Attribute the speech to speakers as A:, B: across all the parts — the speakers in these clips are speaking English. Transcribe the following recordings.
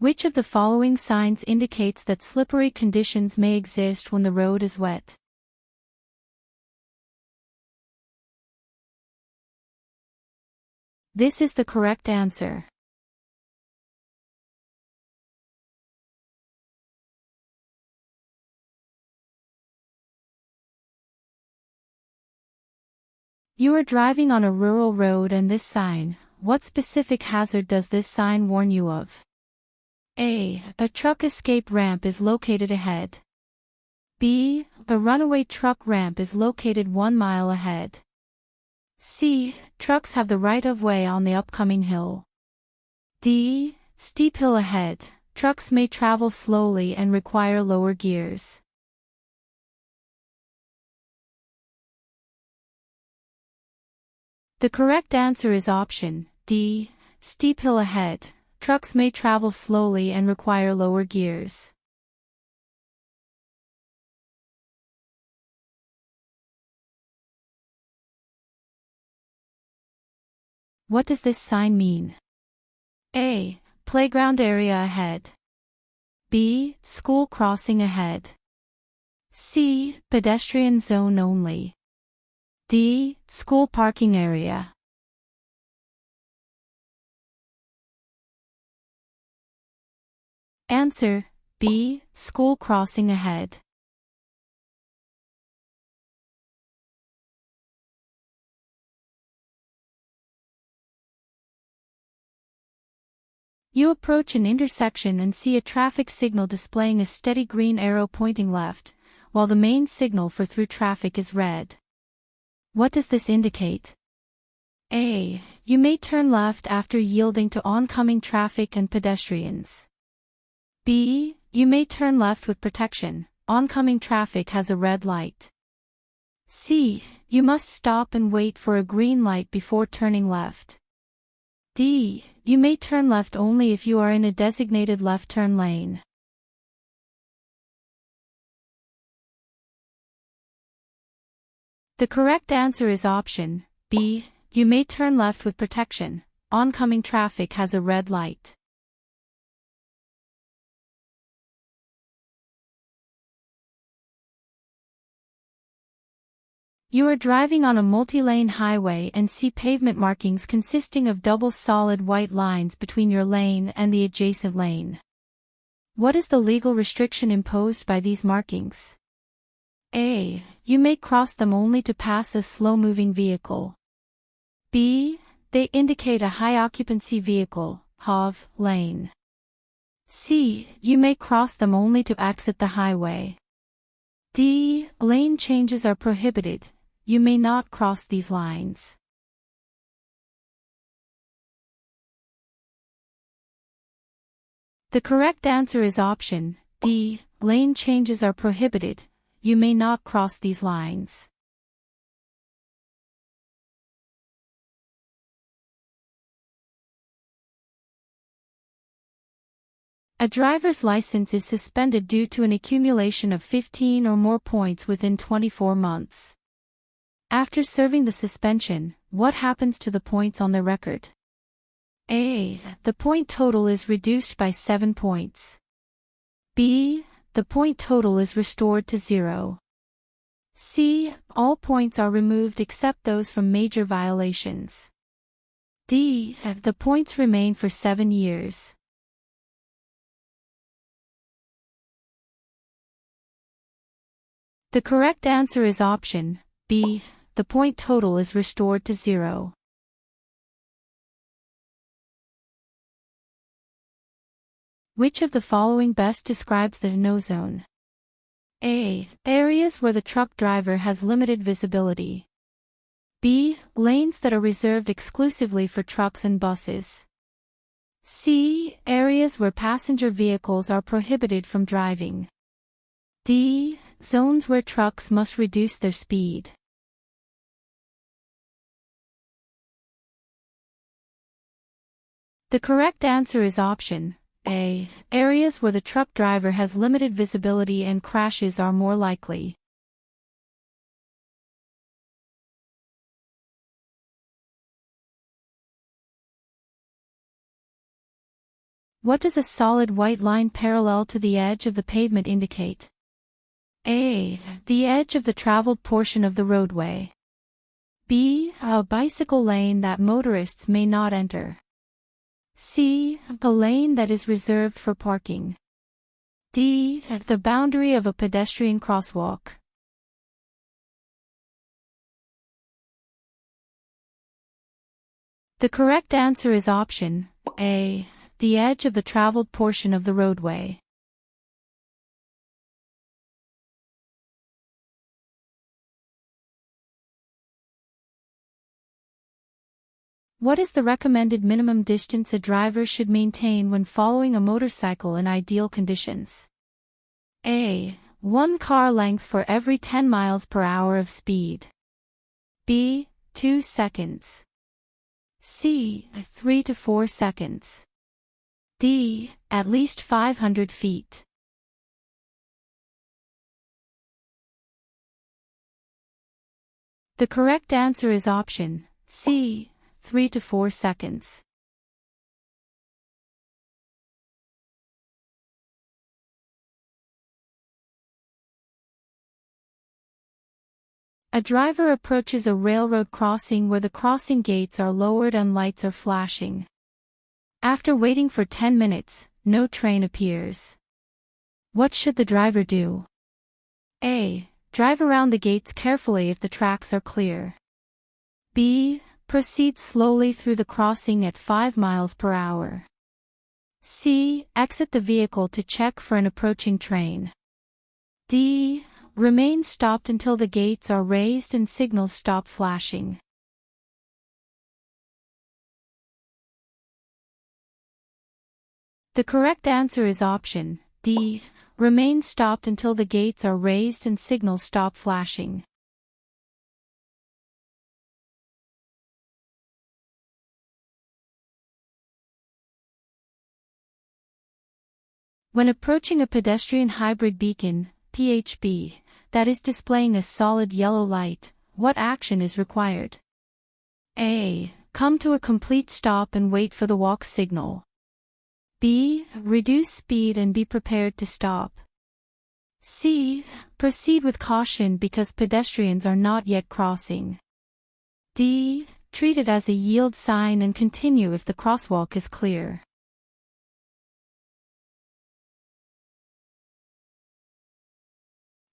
A: Which of the following signs indicates that slippery conditions may exist when the road is wet? This is the correct answer. You are driving on a rural road and this sign. What specific hazard does this sign warn you of? A truck escape ramp is located ahead. B. A runaway truck ramp is located 1 mile ahead. C. Trucks have the right-of-way on the upcoming hill. D. Steep hill ahead. Trucks may travel slowly and require lower gears. The correct answer is option D. Steep hill ahead. Trucks may travel slowly and require lower gears. What does this sign mean? A. Playground area ahead. B. School crossing ahead. C. Pedestrian zone only. D. School parking area. Answer B. School crossing ahead. You approach an intersection and see a traffic signal displaying a steady green arrow pointing left, while the main signal for through traffic is red. What does this indicate? A. You may turn left after yielding to oncoming traffic and pedestrians. B. You may turn left with protection. Oncoming traffic has a red light. C. You must stop and wait for a green light before turning left. D. You may turn left only if you are in a designated left turn lane. The correct answer is option B. You may turn left with protection. Oncoming traffic has a red light. You are driving on a multi-lane highway and see pavement markings consisting of double solid white lines between your lane and the adjacent lane. What is the legal restriction imposed by these markings? A. You may cross them only to pass a slow-moving vehicle. B. They indicate a high-occupancy vehicle, HOV, lane. C. You may cross them only to exit the highway. D. Lane changes are prohibited. You may not cross these lines. The correct answer is option D. Lane changes are prohibited. You may not cross these lines. A driver's license is suspended due to an accumulation of 15 or more points within 24 months. After serving the suspension, what happens to the points on the record? A. The point total is reduced by 7 points. B. The point total is restored to 0. C. All points are removed except those from major violations. D. The points remain for 7 years. The correct answer is option B. The point total is restored to 0. Which of the following best describes the no zone? A. Areas where the truck driver has limited visibility. B. Lanes that are reserved exclusively for trucks and buses. C. Areas where passenger vehicles are prohibited from driving. D. Zones where trucks must reduce their speed. The correct answer is option A. Areas where the truck driver has limited visibility and crashes are more likely. What does a solid white line parallel to the edge of the pavement indicate? A. The edge of the traveled portion of the roadway. B. A bicycle lane that motorists may not enter. C. A lane that is reserved for parking. D. The boundary of a pedestrian crosswalk. The correct answer is option A. The edge of the traveled portion of the roadway. What is the recommended minimum distance a driver should maintain when following a motorcycle in ideal conditions? A. 1 car length for every 10 miles per hour of speed. B. 2 seconds. C. 3 to 4 seconds. D. At least 500 feet. The correct answer is option C. 3 to 4 seconds. A driver approaches a railroad crossing where the crossing gates are lowered and lights are flashing. After waiting for 10 minutes, no train appears. What should the driver do? A. Drive around the gates carefully if the tracks are clear. B. Proceed slowly through the crossing at 5 miles per hour. C. Exit the vehicle to check for an approaching train. D. Remain stopped until the gates are raised and signals stop flashing. The correct answer is option D. Remain stopped until the gates are raised and signals stop flashing. When approaching a pedestrian hybrid beacon, PHB, that is displaying a solid yellow light, what action is required? A. Come to a complete stop and wait for the walk signal. B. Reduce speed and be prepared to stop. C. Proceed with caution because pedestrians are not yet crossing. D. Treat it as a yield sign and continue if the crosswalk is clear.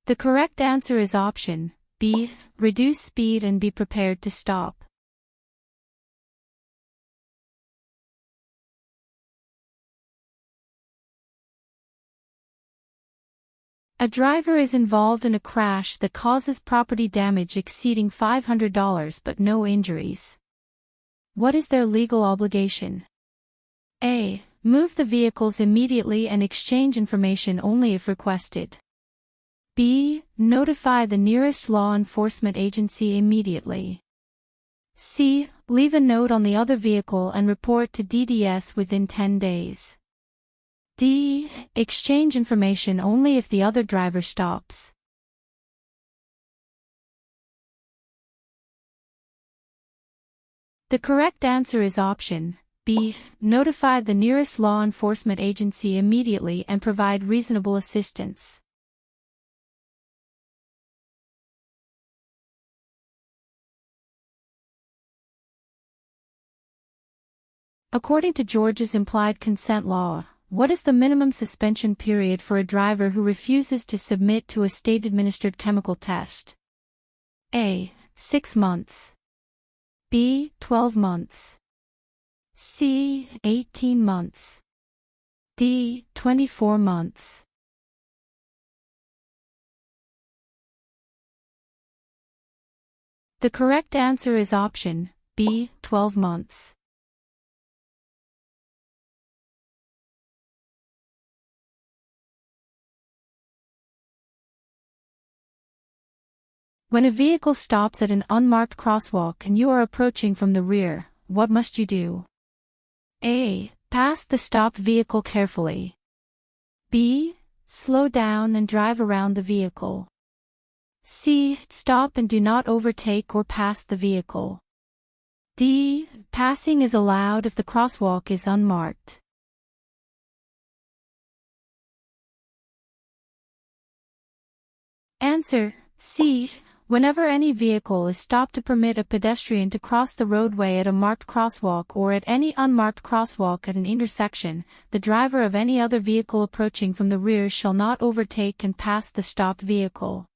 A: The correct answer is option B. Reduce speed and be prepared to stop. A driver is involved in a crash that causes property damage exceeding $500 but no injuries. What is their legal obligation? A. Move the vehicles immediately and exchange information only if requested. B. Notify the nearest law enforcement agency immediately. C. Leave a note on the other vehicle and report to DDS within 10 days. D. Exchange information only if the other driver stops. The correct answer is option B. Notify the nearest law enforcement agency immediately and provide reasonable assistance. According to Georgia's implied consent law, what is the minimum suspension period for a driver who refuses to submit to a state-administered chemical test? A. 6 months. B. 12 months. C. 18 months. D. 24 months. The correct answer is option B. 12 months. When a vehicle stops at an unmarked crosswalk and you are approaching from the rear, what must you do? A. Pass the stopped vehicle carefully. B. Slow down and drive around the vehicle. C. Stop and do not overtake or pass the vehicle. D. Passing is allowed if the crosswalk is unmarked. Answer C. Whenever any vehicle is stopped to permit a pedestrian to cross the roadway at a marked crosswalk or at any unmarked crosswalk at an intersection, the driver of any other vehicle approaching from the rear shall not overtake and pass the stopped vehicle.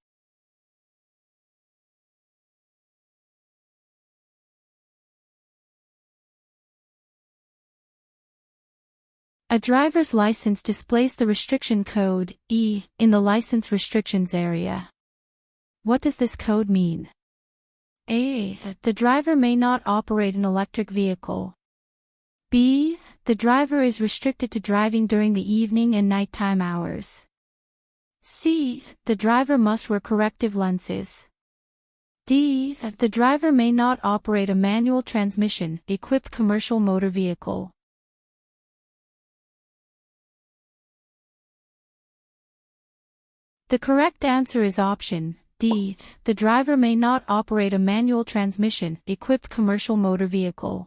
A: A driver's license displays the restriction code, E, in the license restrictions area. What does this code mean? A. The driver may not operate an electric vehicle. B. The driver is restricted to driving during the evening and nighttime hours. C. The driver must wear corrective lenses. D. The driver may not operate a manual transmission equipped commercial motor vehicle. The correct answer is option D. The driver may not operate a manual transmission equipped commercial motor vehicle.